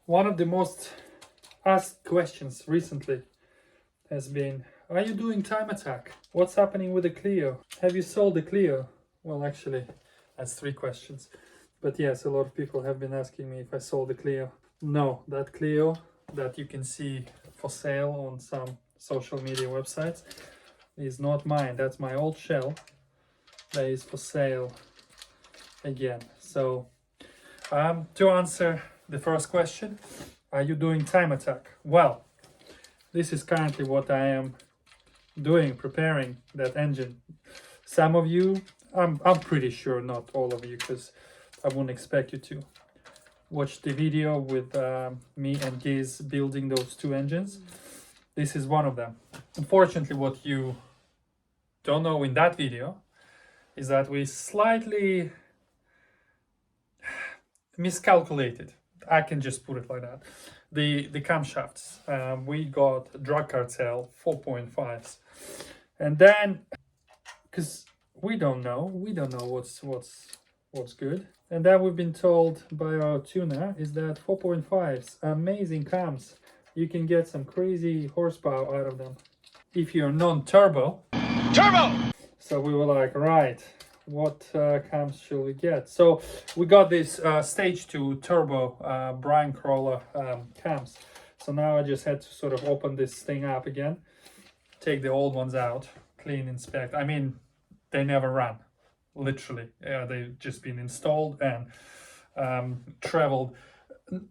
One of the most asked questions recently has been, are you doing time attack? What's happening with the Clio? Have you sold the Clio? Well, actually, that's 3 questions. But yes, a lot of people have been asking me if I sold the Clio. No, that Clio that you can see for sale on some social media websites is not mine. That's my old shell that is for sale again. So to answer the first question, are you doing time attack? Well, this is currently what I am doing, preparing that engine. Some of you, I'm pretty sure not all of you, because I wouldn't expect you to watch the video with me and Giz building those 2 engines. This is one of them. Unfortunately, what you don't know in that video is that we slightly miscalculated. I can just put it like that. The camshafts, we got Drag Cartel 4.5s, and then because we don't know what's good, and then we've been told by our tuner is that 4.5s, amazing cams, you can get some crazy horsepower out of them if you're non-turbo. So we were like, right, what cams should we get? So we got this stage 2 turbo brine crawler cams. So now I just had to sort of open this thing up again, take the old ones out, clean, inspect. I mean, they never run, literally. They've just been installed and traveled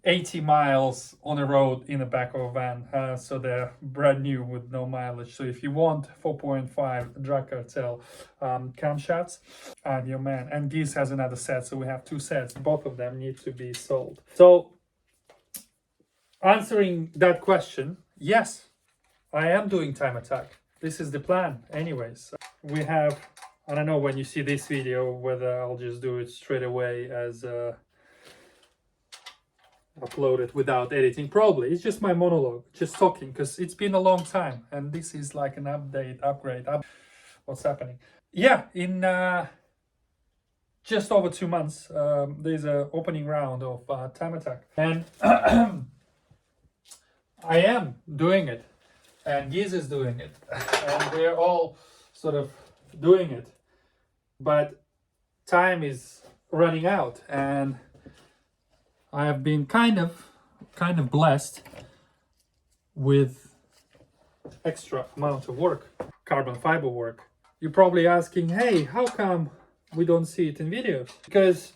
80 miles on a road in the back of a van, so they're brand new with no mileage. So if you want 4.5 Drag Cartel camshafts, I'm your man. And Giz has another set, so we have 2 sets. Both of them need to be sold. So answering that question, yes, I am doing time attack. This is the plan anyways. We have, I don't know when you see this video whether I'll just do it straight away as upload it without editing. Probably it's just my monologue, just talking, because it's been a long time and this is like an upgrade. What's happening? Yeah, in just over 2 months there's a opening round of time attack, and I am doing it and Giz is doing it and we're all sort of doing it, but time is running out and I have been kind of blessed with extra amount of work, carbon fiber work. You're probably asking, hey, how come we don't see it in videos? Because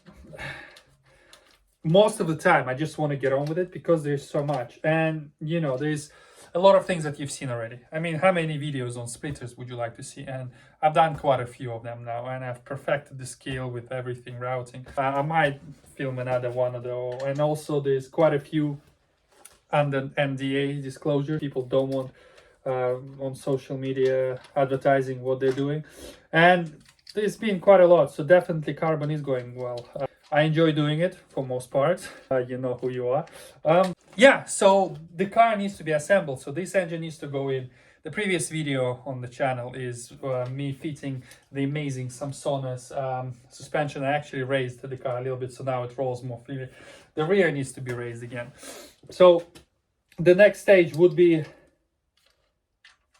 most of the time I just want to get on with it because there's so much, and you know, there's a lot of things that you've seen already. I mean, how many videos on splitters would you like to see? And I've done quite a few of them now, and I've perfected the skill with everything routing. I might film another one of those, and also there's quite a few under NDA disclosure. People don't want on social media advertising what they're doing, and there's been quite a lot. So definitely carbon is going well. I enjoy doing it for most part. You know who you are. Yeah, so the car needs to be assembled. So this engine needs to go in. The previous video on the channel is me fitting the amazing Samsonas suspension. I actually raised the car a little bit, so now it rolls more freely. The rear needs to be raised again. So the next stage would be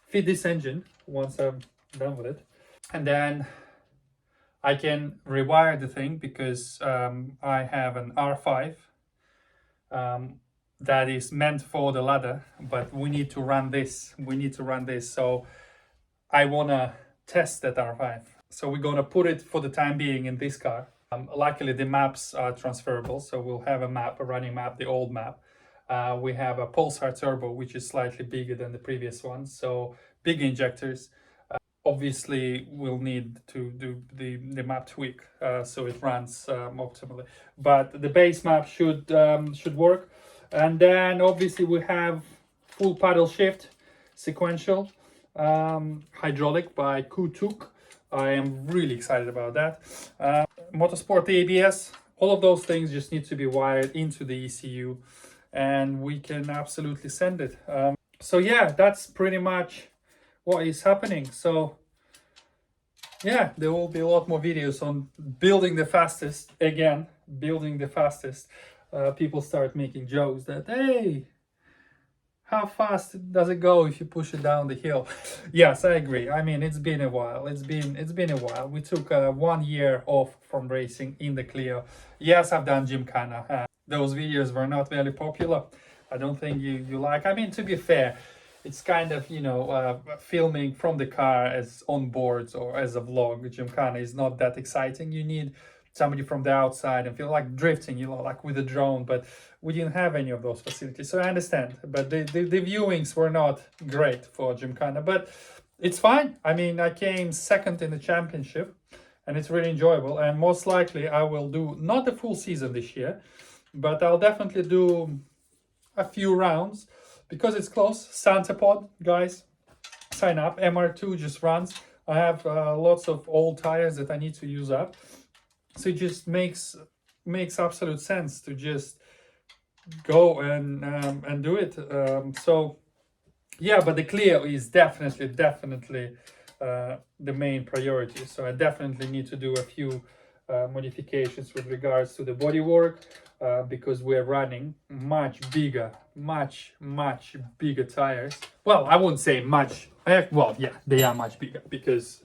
fit this engine once I'm done with it. And then I can rewire the thing because I have an R5 that is meant for the ladder, but we need to run this. So I want to test that R5. So we're going to put it for the time being in this car. Luckily, the maps are transferable. So we'll have a map, a running map, the old map. We have a Pulsar turbo, which is slightly bigger than the previous one. So big injectors. Obviously, we'll need to do the map tweak so it runs optimally. But the base map should work. And then obviously we have full paddle shift, sequential, hydraulic by Kutuk. I am really excited about that. Motorsport ABS, all of those things just need to be wired into the ECU and we can absolutely send it. So yeah, that's pretty much what is happening. So yeah, there will be a lot more videos on building the fastest, again, building the fastest. people start making jokes that, hey, how fast does it go if you push it down the hill? Yes, I agree. I mean, it's been a while. It's been a while. We took 1 year off from racing in the Clio. Yes, I've done Gymkhana. Those videos were not very popular. I don't think you like. I mean, to be fair, it's kind of, you know, filming from the car as on boards or as a vlog. Gymkhana is not that exciting. You need somebody from the outside and feel like drifting, you know, like with a drone, but we didn't have any of those facilities. So I understand, but the viewings were not great for Gymkhana, but it's fine. I mean, I came second in the championship and it's really enjoyable. And most likely I will do not the full season this year, but I'll definitely do a few rounds because it's close. Santapod, guys, sign up. MR2 just runs. I have lots of old tires that I need to use up. So it just makes absolute sense to just go and do it. So yeah, but the Clio is definitely the main priority. So I definitely need to do a few modifications with regards to the bodywork because we're running much bigger tires. Well, I wouldn't say much. Well, yeah, they are much bigger because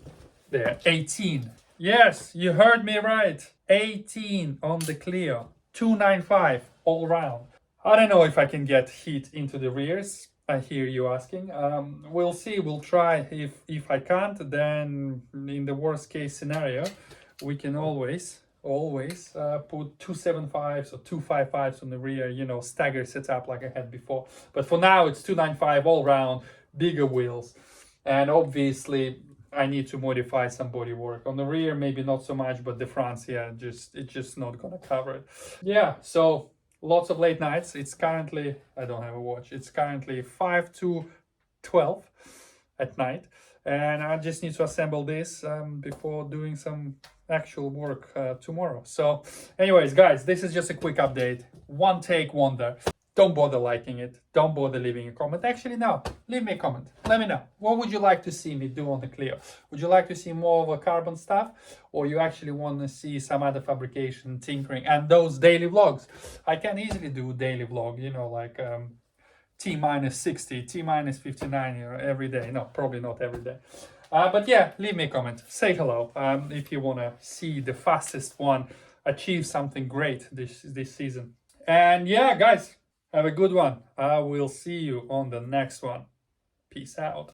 they're 18. Yes, you heard me right. 18 on the Clio. 295 all round. I don't know if I can get heat into the rears. I hear you asking. We'll see. We'll try. If I can't, then in the worst case scenario, we can always put 275s or 255s on the rear, you know, stagger setup like I had before. But for now, it's 295 all round, bigger wheels. And obviously, I need to modify some bodywork on the rear, maybe not so much, but the fronts, yeah, it's just not gonna cover it. Yeah, so lots of late nights. It's currently, I don't have a watch, it's currently 5 to 12 at night, and I just need to assemble this before doing some actual work tomorrow. So anyways, guys, this is just a quick update. One take wonder. Don't bother liking it. Don't bother leaving a comment. Actually, no. Leave me a comment. Let me know. What would you like to see me do on the Clio? Would you like to see more of a carbon stuff? Or you actually want to see some other fabrication, tinkering, and those daily vlogs? I can easily do daily vlog, you know, like T-60, T-59 every day. No, probably not every day. But yeah, leave me a comment. Say hello if you want to see the fastest one achieve something great this season. And yeah, guys, have a good one. I will see you on the next one. Peace out.